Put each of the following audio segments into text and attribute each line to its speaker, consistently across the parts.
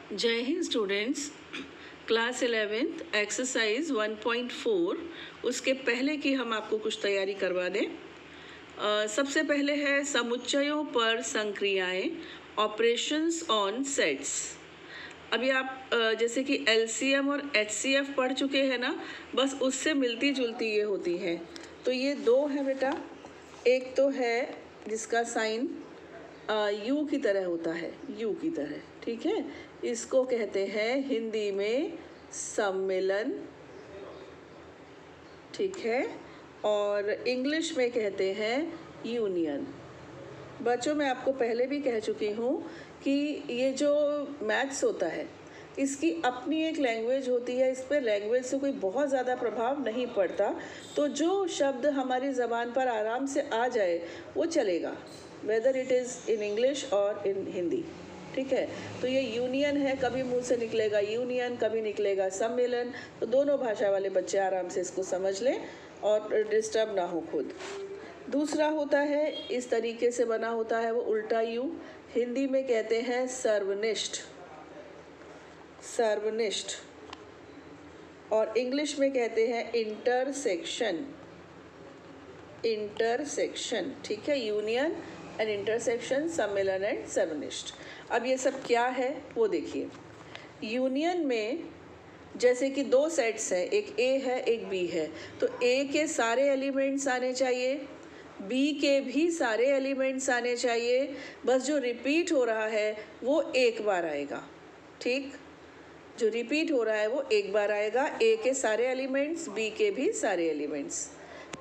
Speaker 1: जय Hind students. Class 11th exercise 1.4 उसके पहले की हम आपको कुछ तैयारी करवा दें। सबसे पहले है समुच्चयों पर संक्रियाएं, ऑपरेशंस ऑन सेट्स। अभी आप जैसे कि एलसीएम और एचसीएफ पढ़ चुके हैं ना, बस उससे मिलती जुलती ये होती है। तो ये दो है बेटा, एक तो है जिसका साइन यू की तरह होता है, यू की तरह, ठीक है। इसको कहते हैं हिंदी में सम्मेलन, ठीक है, और इंग्लिश में कहते हैं यूनियन। बच्चों, मैं आपको पहले भी कह चुकी हूँ कि ये जो मैथ्स होता है इसकी अपनी एक लैंग्वेज होती है, इस पर लैंग्वेज से कोई बहुत ज़्यादा प्रभाव नहीं पड़ता। तो जो शब्द हमारी ज़बान पर आराम से आ जाए वो चलेगा, whether it is in English और इन हिंदी, ठीक है। तो ये यूनियन है, कभी मुंह से निकलेगा यूनियन, कभी निकलेगा सम्मेलन। तो दोनों भाषा वाले बच्चे आराम से इसको समझ लें और डिस्टर्ब ना हो खुद। दूसरा होता है, इस तरीके से बना होता है वो उल्टा यू, हिंदी में कहते हैं सर्वनिष्ठ, सर्वनिष्ठ, और इंग्लिश में कहते हैं इंटरसेक्शन, इंटरसेक्शन, ठीक है। यूनियन एंड इंटरसेक्शन, सम्मेलन एंड सर्वनिष्ठ। अब ये सब क्या है वो देखिए। यूनियन में जैसे कि दो सेट्स हैं, एक ए है एक बी है, तो ए के सारे एलिमेंट्स आने चाहिए, बी के भी सारे एलिमेंट्स आने चाहिए, बस जो रिपीट हो रहा है वो एक बार आएगा, ठीक। जो रिपीट हो रहा है वो एक बार आएगा, ए के सारे एलिमेंट्स, बी के भी सारे एलिमेंट्स।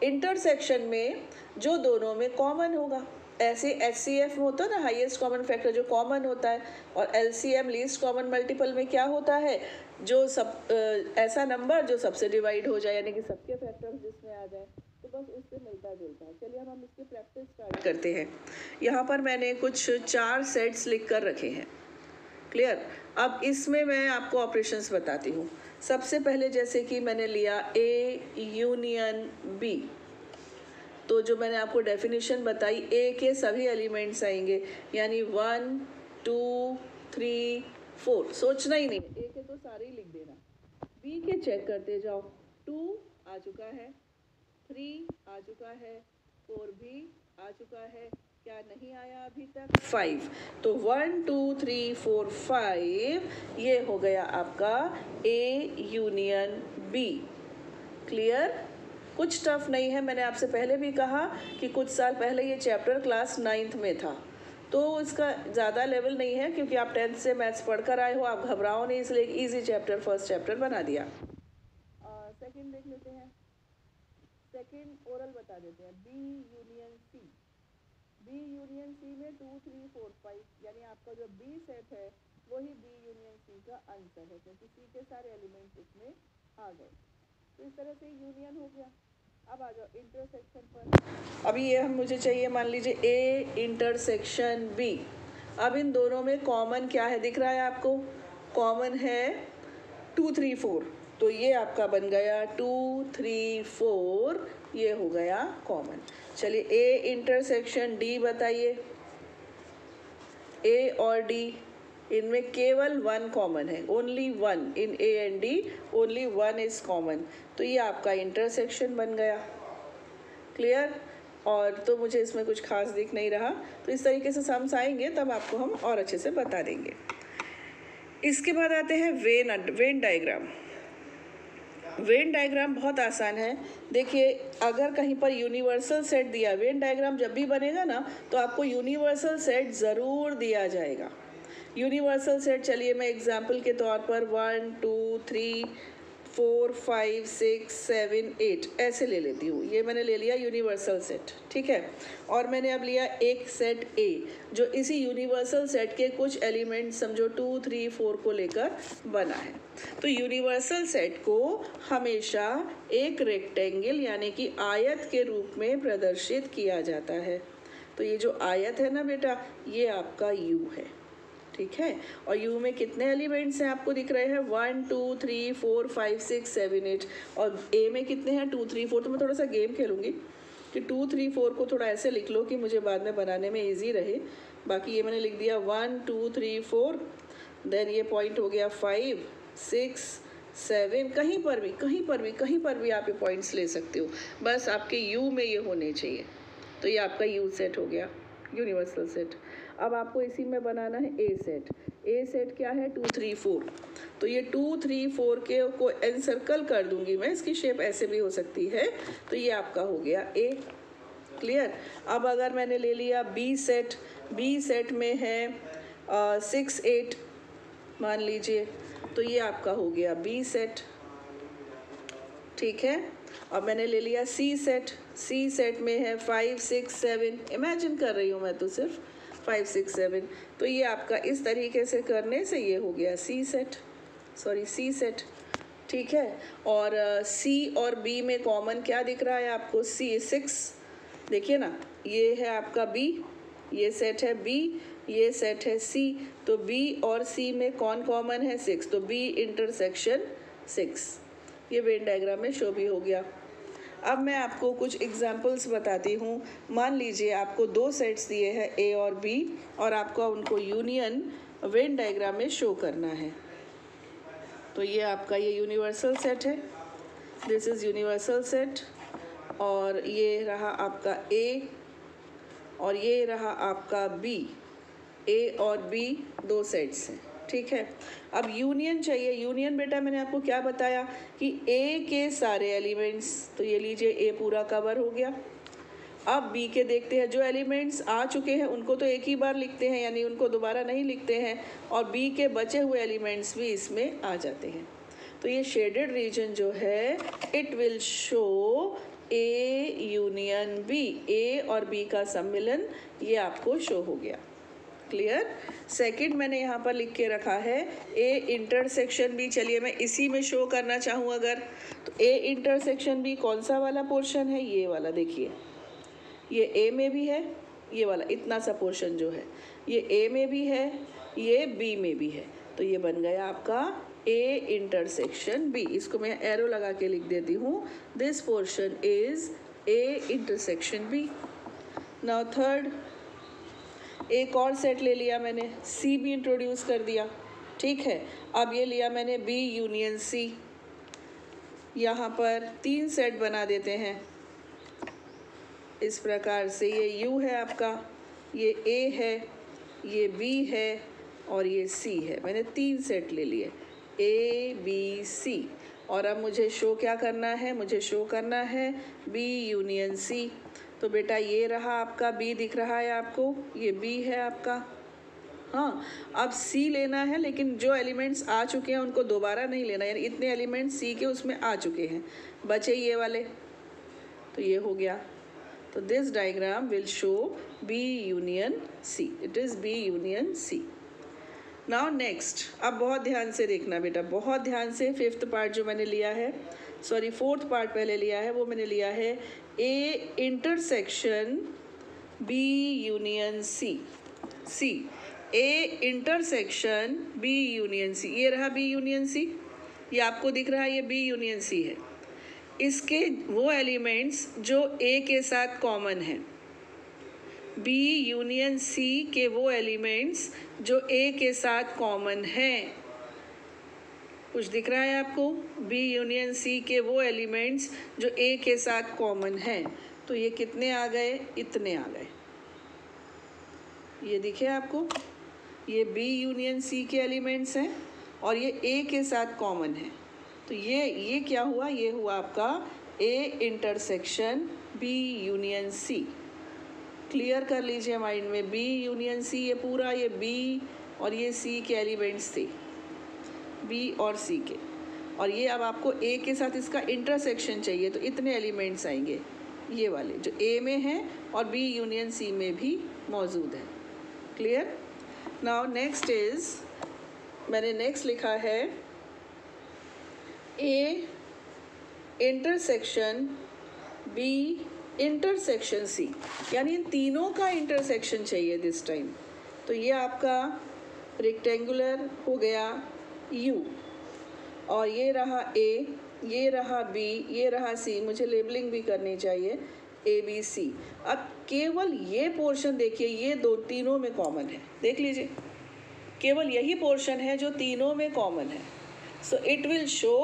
Speaker 1: इंटरसेक्शन में जो दोनों में कॉमन होगा, ऐसे एचसीएफ में होता है ना, हाईएस्ट कॉमन फैक्टर जो कॉमन होता है, और एलसीएम लीस्ट कॉमन मल्टीपल में क्या होता है, जो सब ऐसा नंबर जो सबसे डिवाइड हो जाए, यानी कि सबके फैक्टर्स जिसमें आ जाए, तो बस उससे मिलता जुलता है। चलिए अब हम इसकी प्रैक्टिस स्टार्ट करते हैं। यहाँ पर मैंने कुछ 4 सेट्स लिख कर रखे हैं, क्लियर। अब इसमें मैं आपको ऑपरेशंस बताती हूँ। सबसे पहले जैसे कि मैंने लिया ए यूनियन बी, तो जो मैंने आपको डेफिनेशन बताई, ए के सभी एलिमेंट्स आएंगे, यानी 1 2 3 4, सोचना ही नहीं, ए के तो सारे ही लिख देना। बी के चेक करते जाओ, 2 आ चुका है, 3 आ चुका है, 4 भी आ चुका है, क्या नहीं आया अभी तक, 5। तो 1 2 3 4 5 ये हो गया आपका ए यूनियन बी, क्लियर। कुछ टफ नहीं है, मैंने आपसे पहले भी कहा कि कुछ साल पहले ये चैप्टर क्लास 9th में था, तो इसका ज़्यादा लेवल नहीं है, क्योंकि आप 10th से मैथ्स पढ़कर आए हो, आप घबराओ नहीं, इसलिए एक ईजी चैप्टर फर्स्ट चैप्टर बना दिया। सेकंड देख लेते हैं। सेकंड ओरल बता देते हैं, B union C. B union C में 2 3 4 5, यानी आपका जो बी सेट है वही बी यूनियन सी का आंसर है, क्योंकि सी के सारे एलिमेंट्स इसमें आ गए। तो इस तरह से यूनियन हो गया। अब आ जाओ इंटरसेक्शन पर। अभी ये हम मुझे चाहिए, मान लीजिए ए इंटरसेक्शन बी। अब इन दोनों में कॉमन क्या है दिख रहा है आपको, कॉमन है 2 3 4, तो ये आपका बन गया 2 3 4, ये हो गया कॉमन। चलिए ए इंटरसेक्शन डी बताइए। ए और डी, इनमें केवल 1 कॉमन है, only 1 in A and D, only 1 is common, तो ये आपका इंटरसेक्शन बन गया, क्लियर। और तो मुझे इसमें कुछ खास दिख नहीं रहा, तो इस तरीके से सम्स आएंगे तब आपको हम और अच्छे से बता देंगे। इसके बाद आते हैं वेन डायग्राम। वेन डायग्राम बहुत आसान है। देखिए, अगर कहीं पर यूनिवर्सल सेट दिया, वेन डायग्राम जब भी बनेगा ना तो आपको यूनिवर्सल सेट ज़रूर दिया जाएगा। यूनिवर्सल सेट, चलिए मैं एग्जाम्पल के तौर पर 1 2 3 4 5 6 7 8 ऐसे ले लेती हूँ। ये मैंने ले लिया यूनिवर्सल सेट, ठीक है। और मैंने अब लिया एक सेट ए, जो इसी यूनिवर्सल सेट के कुछ एलिमेंट समझो 2 3 4 को लेकर बना है। तो यूनिवर्सल सेट को हमेशा एक रेक्टेंगल यानी कि आयत के रूप में प्रदर्शित किया जाता है। तो ये जो आयत है ना बेटा, ये आपका यू है, ठीक है। और यू में कितने एलिमेंट्स हैं आपको दिख रहे हैं, 1 2 3 4 5 6 7 8, और ए में कितने हैं 2 3 4। तो मैं थोड़ा सा गेम खेलूंगी कि 2 3 4 को थोड़ा ऐसे लिख लो कि मुझे बाद में बनाने में ईजी रहे। बाकी ये मैंने लिख दिया 1 2 3 4। देन ये पॉइंट हो गया 5, 6, 7, कहीं पर भी आप ये पॉइंट्स ले सकते हो, बस आपके यू में ये होने चाहिए। तो ये आपका यू सेट हो गया, यूनिवर्सल सेट। अब आपको इसी में बनाना है ए सेट। ए सेट क्या है? 2, 3, 4। तो ये 2, 3, 4 के को एनसर्कल कर दूंगी मैं, इसकी शेप ऐसे भी हो सकती है। तो ये आपका हो गया ए। क्लियर? अब अगर मैंने ले लिया बी सेट, बी सेट में है 6, 8 मान लीजिए, तो ये आपका हो गया बी सेट। ठीक है? अब मैंने ले लिया सी सेट, सी सेट में है 5, 6, 7, इमेजिन कर रही हूँ मैं तो सिर्फ 5, 6, 7। तो ये आपका इस तरीके से करने से ये हो गया सी सेट, सॉरी सी सेट। ठीक है? और सी और बी में कॉमन क्या दिख रहा है आपको? सी 6, देखिए ना, ये है आपका बी, ये सेट है बी, ये सेट है सी। तो बी और सी में कौन कॉमन है? 6। तो बी इंटरसेक्शन 6। ये वेन डायग्राम में शो भी हो गया। अब मैं आपको कुछ एग्जाम्पल्स बताती हूँ। मान लीजिए आपको 2 सेट्स दिए हैं ए और बी, और आपको उनको यूनियन वेन डायग्राम में शो करना है। तो ये आपका ये यूनिवर्सल सेट है, दिस इज़ यूनिवर्सल सेट, और ये रहा आपका ए और ये रहा आपका बी। ए और बी 2 सेट्स हैं। ठीक है? अब यूनियन चाहिए। यूनियन बेटा मैंने आपको क्या बताया कि ए के सारे एलिमेंट्स, तो ये लीजिए ए पूरा कवर हो गया। अब बी के देखते हैं, जो एलिमेंट्स आ चुके हैं उनको तो एक ही बार लिखते हैं, यानी उनको दोबारा नहीं लिखते हैं, और बी के बचे हुए एलिमेंट्स भी इसमें आ जाते हैं। तो ये शेडेड रीजन जो है it will show A union B, A और बी का सम्मिलन, ये आपको शो हो गया। क्लियर? सेकंड मैंने यहाँ पर लिख के रखा है ए इंटरसेक्शन बी। चलिए मैं इसी में शो करना चाहूँ अगर, तो ए इंटरसेक्शन बी कौन सा वाला पोर्शन है? ये वाला। देखिए ये ए में भी है, ये वाला इतना सा पोर्शन जो है ये ए में भी है, ये बी में भी है। तो ये बन गया आपका ए इंटरसेक्शन बी। इसको मैं एरो लगा के लिख देती हूँ, this portion is A intersection B. Now third, एक और सेट ले लिया मैंने, सी भी इंट्रोड्यूस कर दिया। ठीक है? अब ये लिया मैंने बी यूनियन सी। यहाँ पर 3 सेट बना देते हैं इस प्रकार से। ये यू है आपका, ये ए है, ये बी है और ये सी है। मैंने 3 सेट ले लिए, ए बी सी। और अब मुझे शो क्या करना है? मुझे शो करना है बी यूनियन सी। तो बेटा ये रहा आपका बी, दिख रहा है आपको, ये बी है आपका। हाँ, अब सी लेना है, लेकिन जो एलिमेंट्स आ चुके हैं उनको दोबारा नहीं लेना, यानी इतने एलिमेंट्स सी के उसमें आ चुके हैं, बचे ये वाले। तो ये हो गया। तो this diagram will show B union C, it is B union C. Now next, अब बहुत ध्यान से देखना बेटा, बहुत ध्यान से। 5th पार्ट जो मैंने लिया है, सॉरी 4th पार्ट पहले लिया है, वो मैंने लिया है A intersection B union C. C, A intersection B union C. ये रहा बी यूनियन सी, ये आपको दिख रहा है, ये बी यूनियन सी है। इसके वो एलिमेंट्स जो ए के साथ कॉमन हैं, बी यूनियन सी के वो एलिमेंट्स जो ए के साथ कॉमन हैं, कुछ दिख रहा है आपको? बी यूनियन सी के वो एलिमेंट्स जो ए के साथ कॉमन हैं। तो ये कितने आ गए? इतने आ गए। ये दिखे आपको? ये बी यूनियन सी के एलिमेंट्स हैं और ये ए के साथ कॉमन है। तो ये क्या हुआ? ये हुआ आपका A intersection B union C. Clear कर लीजिए माइंड में, बी यूनियन सी, ये पूरा ये बी और ये सी के एलिमेंट्स थे, बी और सी के। और ये अब आपको ए के साथ इसका इंटरसेक्शन चाहिए, तो इतने एलिमेंट्स आएंगे, ये वाले जो ए में हैं और बी यूनियन सी में भी मौजूद है। क्लियर? नाउ नेक्स्ट इज, मैंने नेक्स्ट लिखा है A intersection B intersection C, यानी इन तीनों का इंटरसेक्शन चाहिए दिस टाइम। तो ये आपका रेक्टेंगुलर हो गया यू, और ये रहा ए, ये रहा बी, ये रहा सी। मुझे लेबलिंग भी करनी चाहिए, ए बी सी। अब केवल ये पोर्शन देखिए, ये तीनों में कॉमन है, देख लीजिए। केवल यही पोर्शन है जो तीनों में कॉमन है। So it will show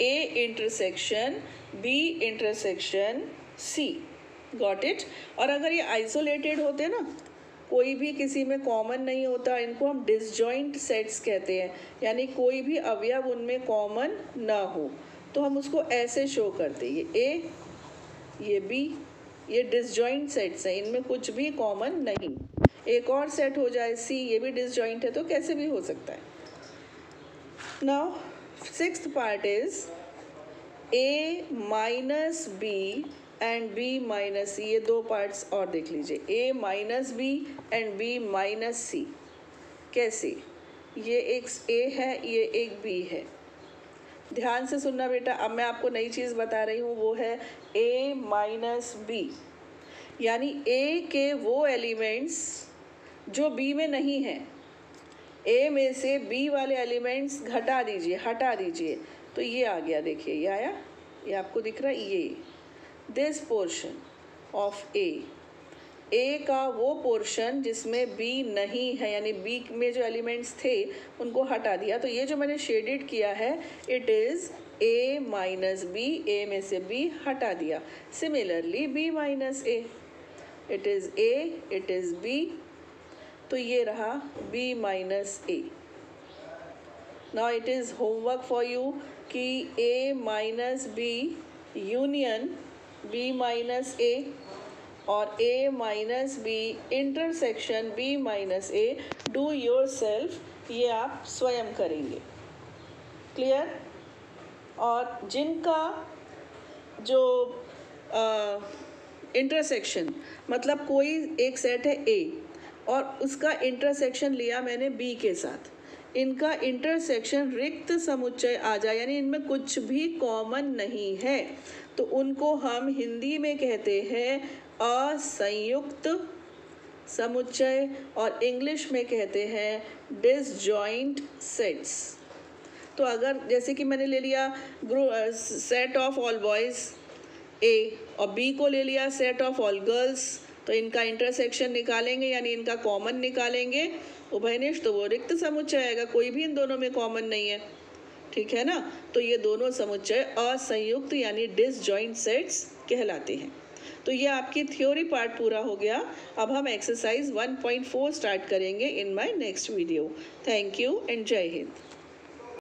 Speaker 1: A intersection B intersection C। Got it. और अगर ये आइसोलेटेड होते ना, कोई भी किसी में कॉमन नहीं होता, इनको हम डिसजॉइंट सेट्स कहते हैं, यानी कोई भी अवयव उनमें कॉमन ना हो, तो हम उसको ऐसे शो करते हैं, ये A ये B, ये डिसजॉइंट सेट्स हैं, इनमें कुछ भी कॉमन नहीं। एक और सेट हो जाए C, ये भी डिसजॉइंट है, तो कैसे भी हो सकता है। Now sixth part is A minus B and B minus C। ये दो पार्ट्स और देख लीजिए, A minus B and B minus C। कैसे? ये एक A है, ये एक B है। ध्यान से सुनना बेटा, अब मैं आपको नई चीज़ बता रही हूँ, वो है A माइनस B, यानी A के वो एलिमेंट्स जो B में नहीं हैं। A में से B वाले एलिमेंट्स घटा दीजिए, हटा दीजिए, तो ये आ गया। देखिए ये आया, ये आपको दिख रहा है, ये दिस पोर्शन ऑफ A का वो पोर्शन जिसमें B नहीं है, यानी B में जो एलिमेंट्स थे उनको हटा दिया, तो ये जो मैंने शेडेड किया है it is A minus B, A में से B हटा दिया। Similarly B minus A, it is A, it is B, तो ये रहा B minus A। Now it is homework for you कि A minus B union B minus A और A minus B intersection B minus A, do your self, ये आप स्वयं करेंगे। Clear? और जिनका जो इंटरसेक्शन, मतलब कोई एक सेट है A और उसका इंटरसेक्शन लिया मैंने B के साथ, इनका इंटरसेक्शन रिक्त समुच्चय आ जाए, यानी इनमें कुछ भी कॉमन नहीं है, तो उनको हम हिंदी में कहते हैं असंयुक्त समुच्चय, और इंग्लिश में कहते हैं डिसजॉइंट सेट्स। तो अगर जैसे कि मैंने ले लिया set of all boys A और B को ले लिया सेट ऑफ ऑल गर्ल्स, तो इनका इंटरसेक्शन निकालेंगे, यानी इनका कॉमन निकालेंगे उभयनिष्ठ, तो वो रिक्त समुच्चय आएगा, कोई भी इन दोनों में कॉमन नहीं है। ठीक है ना? तो ये दोनों समुच्चय असंयुक्त यानी डिसजॉइंट सेट्स कहलाते हैं। तो ये आपकी थ्योरी पार्ट पूरा हो गया। अब हम एक्सरसाइज 1.4 स्टार्ट करेंगे in my next video. Thank you and जय हिंद।